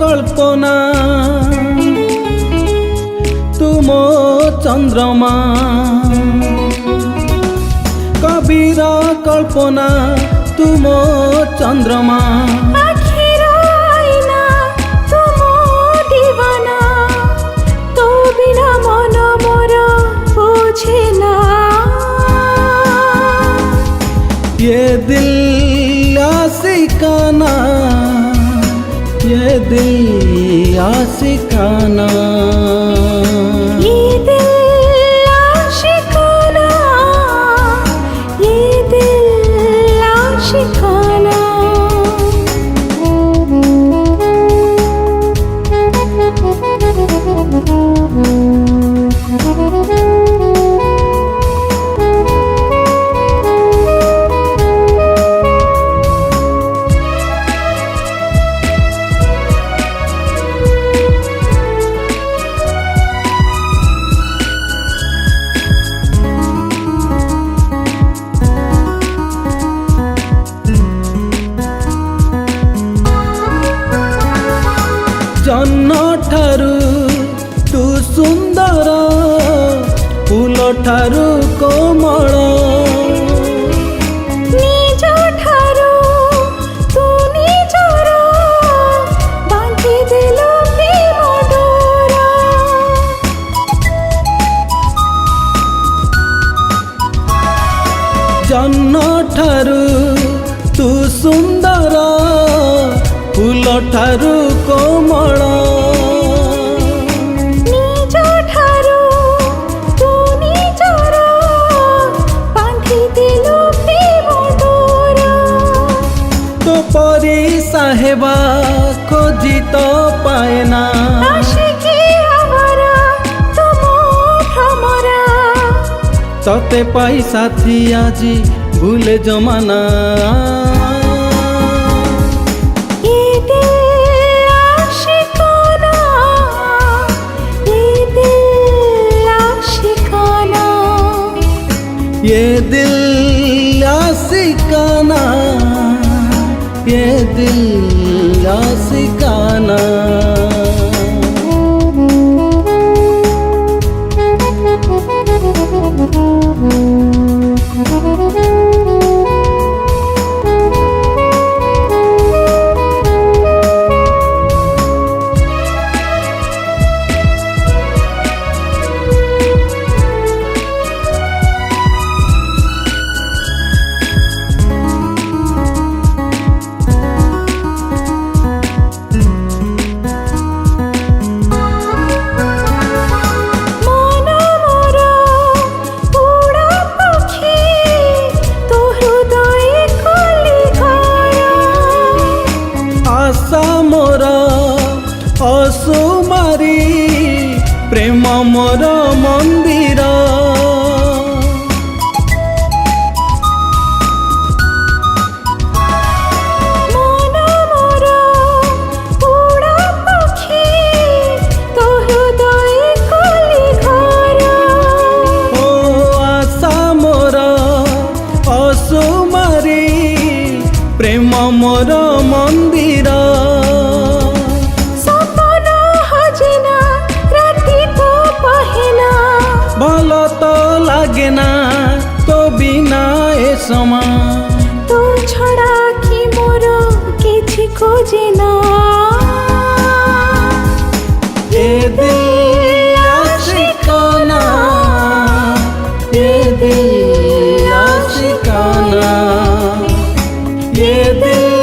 कल्पना तुम चंद्रमा कबीर कल्पना तुम चंद्रमा आखिर आईना तुम दीवाना तो बिना मन मोर बुझे ना ये दिल आशिकाना ये दिल आशिकाना ये दिल आशिकाना ये दिल आशिकाना जन्न ठारू तू सुंदर फूल ठारू कोमल निज ठारू तू निजर बांधि देलु प्रेम डोर जन्न ठारू तू सुंदर फूल ठारू कोमल निज ठारू तू निजर बांधि देलु प्रेम डोर तो परी साहेबा खोजी तो पाएना आशिकी आवारा तुम भ्रमरा तते पाई साथी आजी भूले जमाना ये दिल आशिकाना ये दिल आशिकाना ये दिल आशिकाना ये दिल आशिकाना मन मोर उड़ा पक्षी तो हृदय कली घर आशा मोर असुमारी प्रेम मोर मंदिर मन मोर उड़ा पक्षी तो हृदय कली घर ओ आशा मोर असुमारी प्रेम मोर मंदिर सपन हजेना राति तो पहेना भल तो लागे ना तो बिना ए समा तो छड़ा कि मोर किछि खोजेना ये दिल आशिकाना ये दिल आशिकाना ये दिल